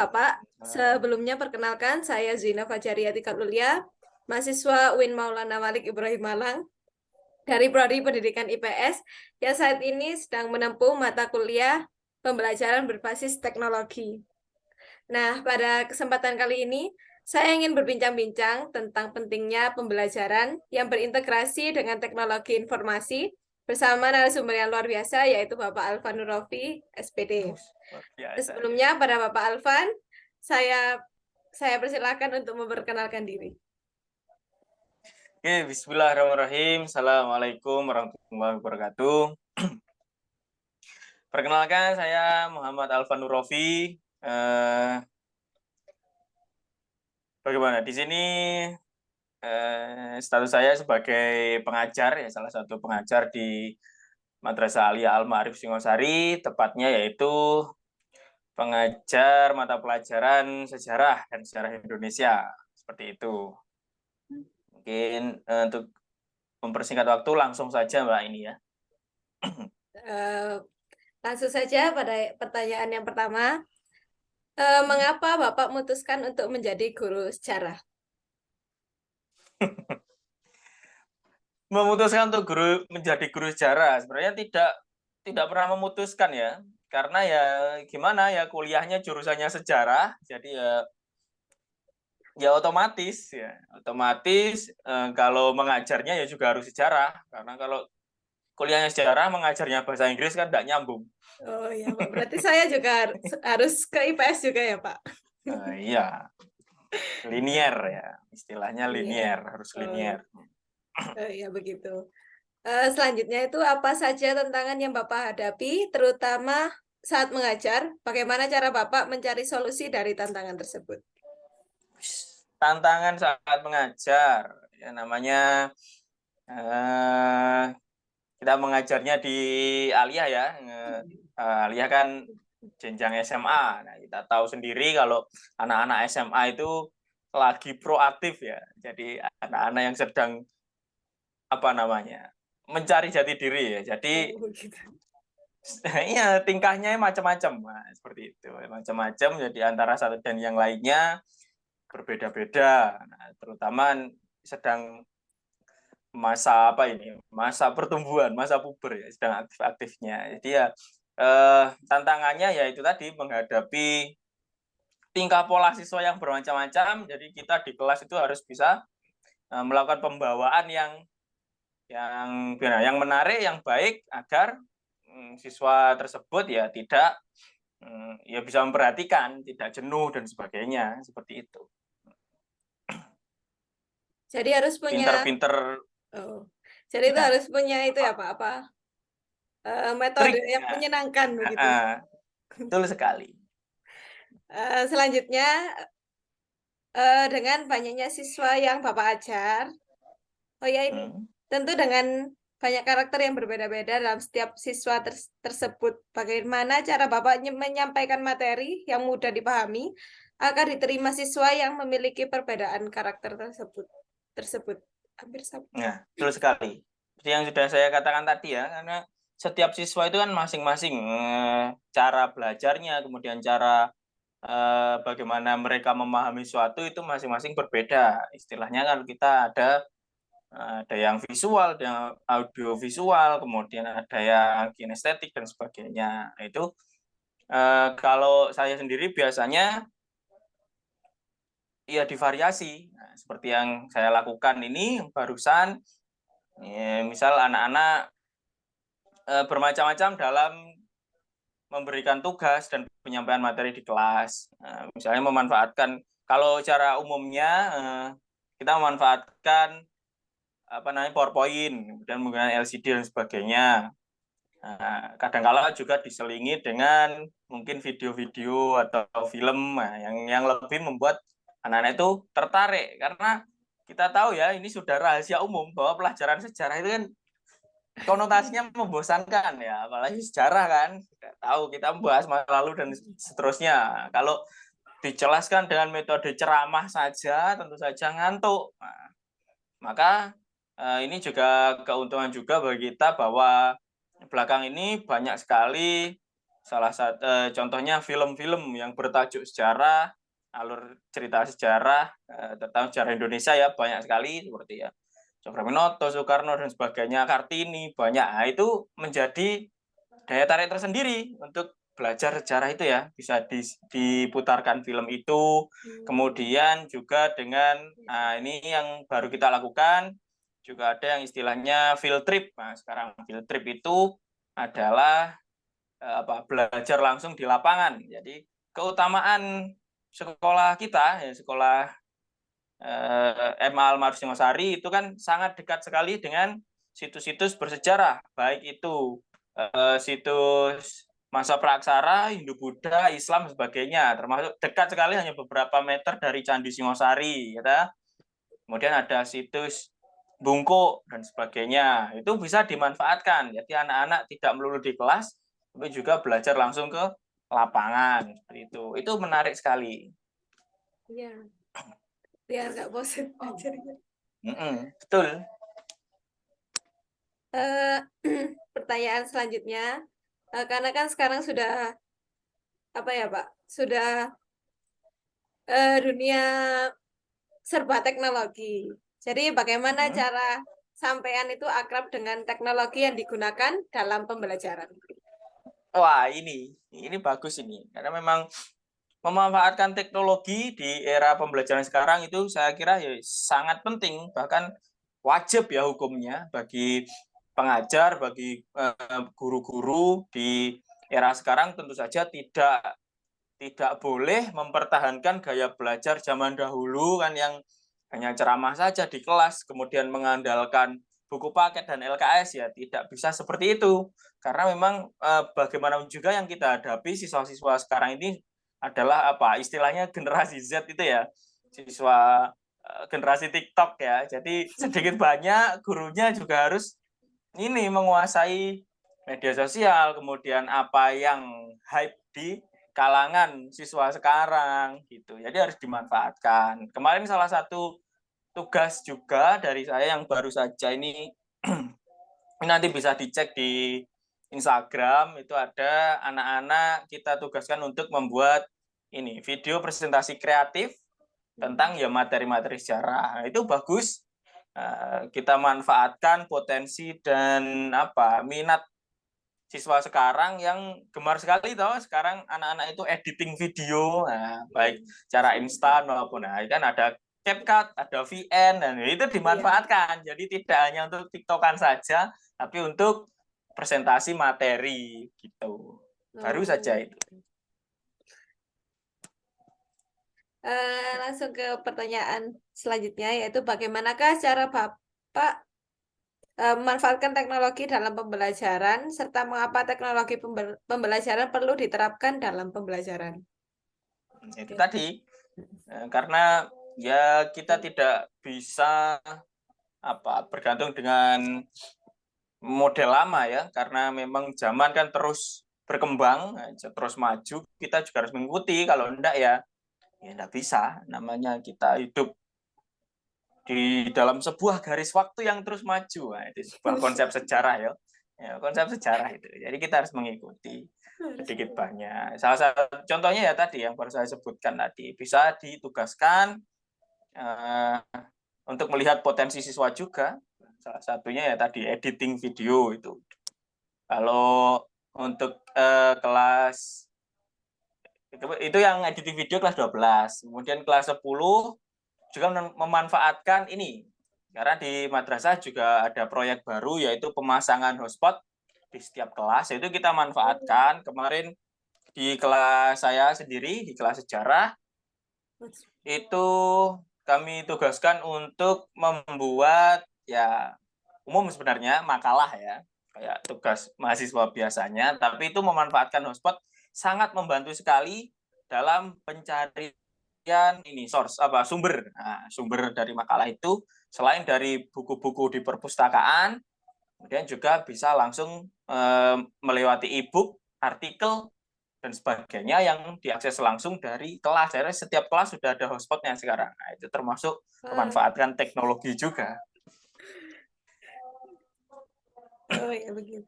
Bapak. Sebelumnya perkenalkan, saya Zina Fajariati Katlulia, mahasiswa UIN Maulana Malik Ibrahim Malang, dari Prodi Pendidikan IPS, yang saat ini sedang menempuh mata kuliah pembelajaran berbasis teknologi. Nah, pada kesempatan kali ini, saya ingin berbincang-bincang tentang pentingnya pembelajaran yang berintegrasi dengan teknologi informasi bersama narasumber yang luar biasa, yaitu Bapak Alvan Nurofi, SPD. Sebelumnya, pada Bapak Alvan, saya persilakan untuk memperkenalkan diri. Oke, bismillahirrahmanirrahim. Assalamualaikum warahmatullahi wabarakatuh. Perkenalkan, saya Muhammad Alvan Nurofi. Bagaimana? Di sini status saya sebagai pengajar, ya salah satu pengajar di Madrasah Aliyah Al-Ma'arif Singosari, tepatnya yaitu pengajar mata pelajaran sejarah dan sejarah Indonesia. Seperti itu. Mungkin untuk mempersingkat waktu langsung saja Mbak ini ya. Langsung saja pada pertanyaan yang pertama. Mengapa Bapak memutuskan untuk menjadi guru sejarah? Memutuskan untuk menjadi guru sejarah sebenarnya tidak pernah memutuskan ya, karena ya gimana ya, kuliahnya jurusannya sejarah, jadi ya otomatis kalau mengajarnya ya juga harus sejarah, karena kalau kuliahnya sejarah mengajarnya bahasa Inggris kan tidak nyambung. Oh ya Pak, berarti saya juga harus ke IPS juga ya Pak? Iya, linier ya, istilahnya linier, harus linier. Ya begitu. Selanjutnya itu apa saja tantangan yang Bapak hadapi, terutama saat mengajar? Bagaimana cara Bapak mencari solusi dari tantangan tersebut? Tantangan saat mengajar, ya namanya kita mengajarnya di Aliyah ya. Aliyah kan jenjang SMA. Nah, kita tahu sendiri kalau anak-anak SMA itu lagi proaktif ya. Jadi anak-anak yang sedang mencari jati diri ya. Jadi iya, tingkahnya macam-macam. Nah, seperti itu. Macam-macam, jadi antara satu dan yang lainnya berbeda-beda. Nah, terutama sedang masa pertumbuhan, masa puber ya, sedang aktif-aktifnya. Jadi ya tantangannya ya itu tadi, menghadapi tingkah pola siswa yang bermacam-macam. Jadi kita di kelas itu harus bisa melakukan pembawaan yang menarik, yang baik, agar siswa tersebut ya tidak ya bisa memperhatikan, tidak jenuh dan sebagainya, seperti itu. Jadi harus punya Pinter-pinter. Jadi itu harus punya itu ya Pak, metode Trik yang menyenangkan begitu. Betul sekali. Selanjutnya, dengan banyaknya siswa yang Bapak ajar, ini tentu dengan banyak karakter yang berbeda-beda dalam setiap siswa tersebut. Bagaimana cara Bapak menyampaikan materi yang mudah dipahami agar diterima siswa yang memiliki perbedaan karakter tersebut? Hampir sama. Nah, betul sekali. Seperti yang sudah saya katakan tadi ya, karena setiap siswa itu kan masing-masing cara belajarnya, kemudian cara bagaimana mereka memahami suatu itu masing-masing berbeda. Istilahnya kan kita ada yang visual, ada yang audiovisual, kemudian ada yang kinestetik dan sebagainya. Nah, itu kalau saya sendiri biasanya ya divariasi. Nah, seperti yang saya lakukan ini barusan, misal anak-anak bermacam-macam dalam memberikan tugas dan penyampaian materi di kelas. Misalnya memanfaatkan, kalau cara umumnya kita memanfaatkan PowerPoint, kemudian menggunakan LCD dan sebagainya. Kadang-kala juga diselingi dengan mungkin video-video atau film yang lebih membuat anak-anak itu tertarik, karena kita tahu ya, ini sudah rahasia umum bahwa pelajaran sejarah itu kan konotasinya membosankan ya, apalagi sejarah kan, tidak tahu, kita membahas masa lalu dan seterusnya. Kalau dijelaskan dengan metode ceramah saja tentu saja ngantuk. Maka ini juga keuntungan juga bagi kita, bahwa belakang ini banyak sekali salah satu contohnya film-film yang bertajuk sejarah, alur cerita sejarah tentang sejarah Indonesia ya banyak sekali seperti ya Soekarno, Soekarno dan sebagainya, Kartini banyak. Nah, itu menjadi daya tarik tersendiri untuk belajar sejarah itu ya, bisa diputarkan film itu. Kemudian juga dengan ini yang baru kita lakukan juga ada yang istilahnya field trip. Nah, sekarang field trip itu adalah belajar langsung di lapangan. Jadi keutamaan sekolah kita ya sekolah MA Almarhum Singosari itu kan sangat dekat sekali dengan situs-situs bersejarah, baik itu situs masa praksara, Hindu-Buddha, Islam, sebagainya, termasuk dekat sekali hanya beberapa meter dari Candi Singosari, ya. Kemudian ada situs Bungkuk dan sebagainya, itu bisa dimanfaatkan. Jadi anak-anak tidak melulu di kelas, tapi juga belajar langsung ke lapangan, seperti itu. Itu menarik sekali. Iya, biar nggak bosan belajarnya. Betul. Eh, pertanyaan selanjutnya, karena kan sekarang sudah apa ya Pak, sudah dunia serba teknologi. Jadi bagaimana cara sampean itu akrab dengan teknologi yang digunakan dalam pembelajaran? Wah, ini bagus ini. Karena memang memanfaatkan teknologi di era pembelajaran sekarang itu saya kira ya sangat penting, bahkan wajib ya hukumnya bagi pengajar, bagi guru-guru di era sekarang tentu saja tidak boleh mempertahankan gaya belajar zaman dahulu kan yang hanya ceramah saja di kelas kemudian mengandalkan buku paket dan LKS ya tidak bisa seperti itu karena memang bagaimanapun juga yang kita hadapi siswa-siswa sekarang ini adalah apa istilahnya generasi Z itu ya siswa generasi TikTok ya jadi sedikit banyak gurunya juga harus ini menguasai media sosial kemudian apa yang hype di kalangan siswa sekarang gitu. Jadi harus dimanfaatkan. Kemarin salah satu tugas juga dari saya yang baru saja ini nanti bisa dicek di Instagram itu ada anak-anak kita tugaskan untuk membuat ini video presentasi kreatif tentang ya materi-materi sejarah. Itu bagus. Kita manfaatkan potensi dan minat siswa sekarang yang gemar sekali toh sekarang anak-anak itu editing video baik cara instan maupun kan ada CapCut, ada VN dan itu dimanfaatkan. Jadi tidak hanya untuk TikTokan saja tapi untuk presentasi materi gitu. Baru saja itu. Langsung ke pertanyaan selanjutnya yaitu bagaimanakah cara Bapak memanfaatkan teknologi dalam pembelajaran serta mengapa teknologi pembelajaran perlu diterapkan dalam pembelajaran? Itu tadi karena ya kita tidak bisa bergantung dengan model lama ya karena memang zaman kan terus berkembang terus maju kita juga harus mengikuti kalau enggak ya enggak bisa namanya kita hidup di dalam sebuah garis waktu yang terus maju itu sebuah konsep sejarah ya konsep sejarah itu jadi kita harus mengikuti sedikit banyak salah satu contohnya ya tadi yang baru saya sebutkan tadi bisa ditugaskan untuk melihat potensi siswa juga salah satunya ya tadi editing video itu kalau untuk kelas itu yang editing video kelas 12 kemudian kelas 10 juga memanfaatkan ini karena di madrasah juga ada proyek baru yaitu pemasangan hotspot di setiap kelas itu kita manfaatkan kemarin di kelas saya sendiri di kelas sejarah itu kami tugaskan untuk membuat ya umum sebenarnya makalah ya kayak tugas mahasiswa biasanya tapi itu memanfaatkan hotspot sangat membantu sekali dalam pencarian ini sumber sumber dari makalah itu selain dari buku-buku di perpustakaan kemudian juga bisa langsung melewati e-book artikel dan sebagainya yang diakses langsung dari kelas. Jadi setiap kelas sudah ada hotspotnya sekarang. Nah, itu termasuk memanfaatkan teknologi juga. Oh ya begitu.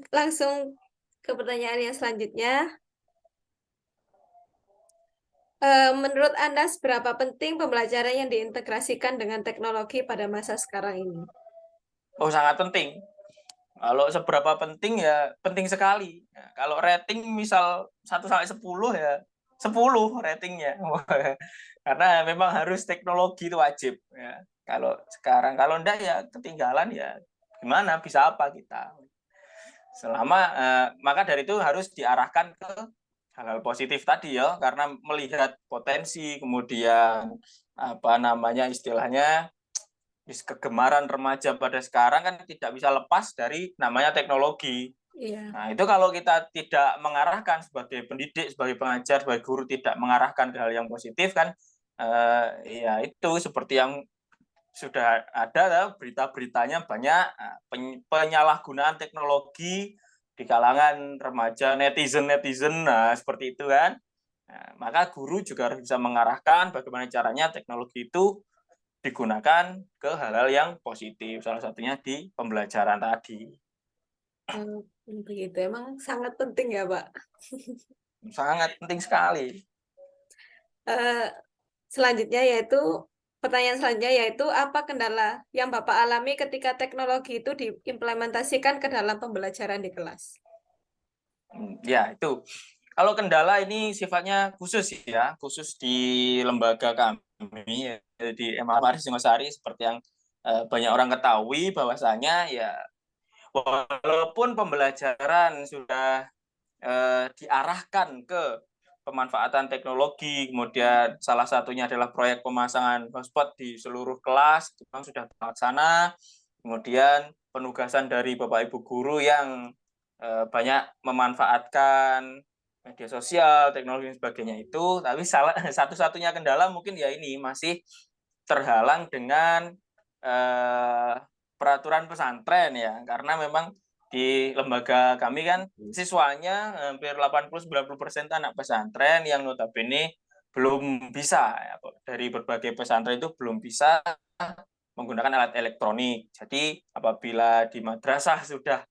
Langsung ke pertanyaan yang selanjutnya. Menurut Anda, seberapa penting pembelajaran yang diintegrasikan dengan teknologi pada masa sekarang ini? Oh, sangat penting. Kalau seberapa penting ya penting sekali. Nah, kalau rating misal 1 sampai 10 ya 10 ratingnya. Karena memang harus teknologi itu wajib ya. Kalau sekarang kalau enggak ya ketinggalan ya gimana bisa apa kita. Maka dari itu harus diarahkan ke hal-hal positif tadi ya karena melihat potensi kemudian apa namanya istilahnya kegemaran remaja pada sekarang kan tidak bisa lepas dari namanya teknologi. Iya. Nah, itu kalau kita tidak mengarahkan sebagai pendidik, sebagai pengajar, sebagai guru tidak mengarahkan ke hal yang positif kan ya itu seperti yang sudah ada berita-beritanya banyak penyalahgunaan teknologi di kalangan remaja netizen nah seperti itu kan. Nah, maka guru juga harus bisa mengarahkan bagaimana caranya teknologi itu digunakan ke hal-hal yang positif, salah satunya di pembelajaran tadi. Begitu. Emang sangat penting ya, Pak. Sangat penting sekali. Eh, Selanjutnya yaitu pertanyaan selanjutnya yaitu apa kendala yang Bapak alami ketika teknologi itu diimplementasikan ke dalam pembelajaran di kelas? Ya, itu. Kalau kendala ini sifatnya khusus ya, khusus di lembaga kami ya, di MA Singosari seperti yang banyak orang ketahui bahwasanya ya walaupun pembelajaran sudah diarahkan ke pemanfaatan teknologi, kemudian salah satunya adalah proyek pemasangan hotspot di seluruh kelas, itu memang sudah terlaksana. Kemudian penugasan dari Bapak Ibu guru yang banyak memanfaatkan media sosial, teknologi dan sebagainya itu, tapi satu-satunya kendala mungkin ya ini masih terhalang dengan peraturan pesantren ya, karena memang di lembaga kami kan siswanya hampir 80-90% anak pesantren yang notabene belum bisa ya, dari berbagai pesantren itu belum bisa menggunakan alat elektronik. Jadi apabila di madrasah sudah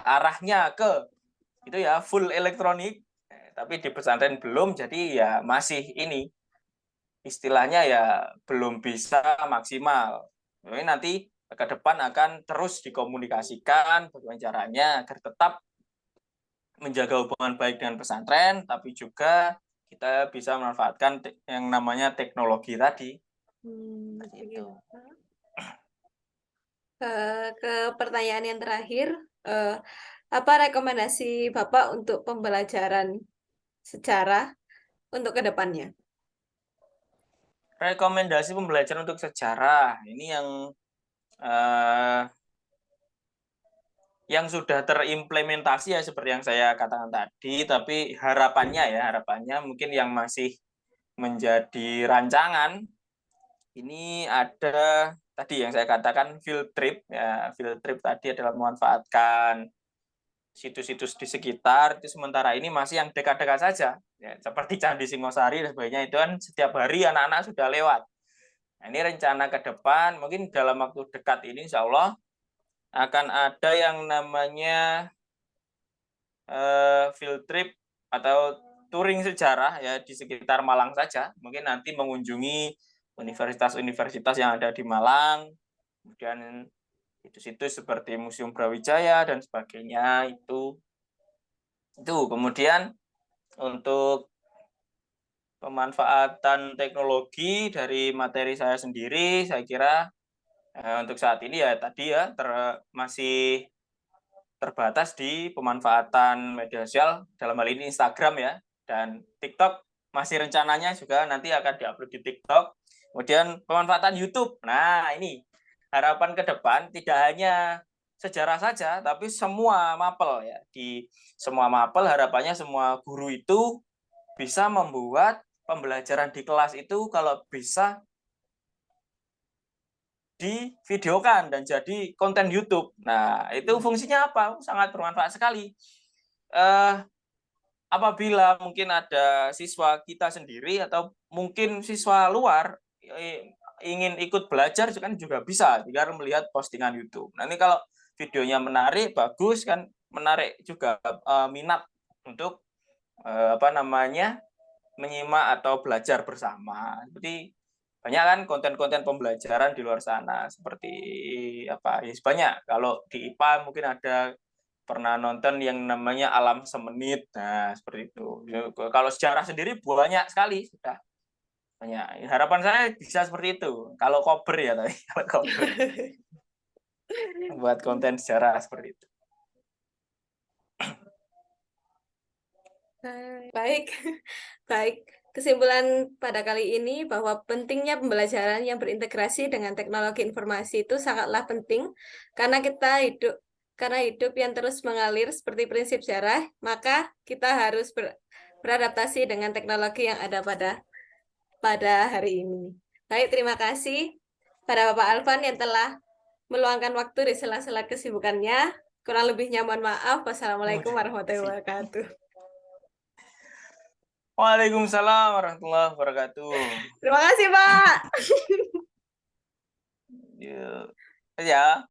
arahnya ke itu ya full elektronik, tapi di pesantren belum, jadi ya masih ini istilahnya ya belum bisa maksimal. Jadi nanti ke depan akan terus dikomunikasikan bagaimana caranya agar tetap menjaga hubungan baik dengan pesantren, tapi juga kita bisa memanfaatkan yang namanya teknologi tadi. Seperti itu. Begitu. Ke pertanyaan yang terakhir, eh, apa rekomendasi Bapak untuk pembelajaran sejarah untuk ke depannya? Rekomendasi pembelajaran untuk sejarah ini eh, yang sudah terimplementasi ya seperti yang saya katakan tadi, tapi harapannya mungkin yang masih menjadi rancangan ini ada tadi yang saya katakan field trip ya, field trip tadi adalah memanfaatkan situs-situs di sekitar itu sementara ini masih yang dekat-dekat saja ya, seperti Candi Singosari dan sebagainya itu kan setiap hari anak-anak sudah lewat. Nah, ini rencana ke depan mungkin dalam waktu dekat ini insya Allah akan ada yang namanya field trip atau touring sejarah ya di sekitar Malang saja. Mungkin nanti mengunjungi universitas-universitas yang ada di Malang, kemudian situs-situs seperti Museum Brawijaya dan sebagainya itu. Kemudian untuk pemanfaatan teknologi dari materi saya sendiri, saya kira untuk saat ini ya tadi ya masih terbatas di pemanfaatan media sosial dalam hal ini Instagram ya dan TikTok masih rencananya juga nanti akan diupload di TikTok. Kemudian pemanfaatan YouTube. Nah, ini harapan ke depan tidak hanya sejarah saja tapi semua mapel ya. Di semua mapel harapannya semua guru itu bisa membuat pembelajaran di kelas itu kalau bisa divideokan dan jadi konten YouTube. Nah, itu fungsinya apa? Sangat bermanfaat sekali. Eh, Apabila mungkin ada siswa kita sendiri atau mungkin siswa luar ingin ikut belajar kan juga bisa dengan melihat postingan YouTube. Nanti kalau videonya menarik, bagus kan menarik juga minat untuk menyimak atau belajar bersama. Seperti banyak kan konten-konten pembelajaran di luar sana seperti apa ya banyak. Kalau di IPA mungkin ada pernah nonton yang namanya Alam Semenit. Nah, seperti itu. Kalau sejarah sendiri banyak sekali sudah. Banyak. Harapan saya bisa seperti itu. Kalau kober ya tapi kalau kober buat konten sejarah seperti itu. Baik, baik. Kesimpulan pada kali ini bahwa pentingnya pembelajaran yang berintegrasi dengan teknologi informasi itu sangatlah penting karena hidup yang terus mengalir seperti prinsip sejarah, maka kita harus beradaptasi dengan teknologi yang ada pada hari ini. Baik, terima kasih pada Bapak Alvan yang telah meluangkan waktu di sela-sela kesibukannya. Kurang lebihnya mohon maaf. Wassalamualaikum warahmatullahi wabarakatuh. Waalaikumsalam warahmatullahi wabarakatuh. Terima kasih, Pak. Ya.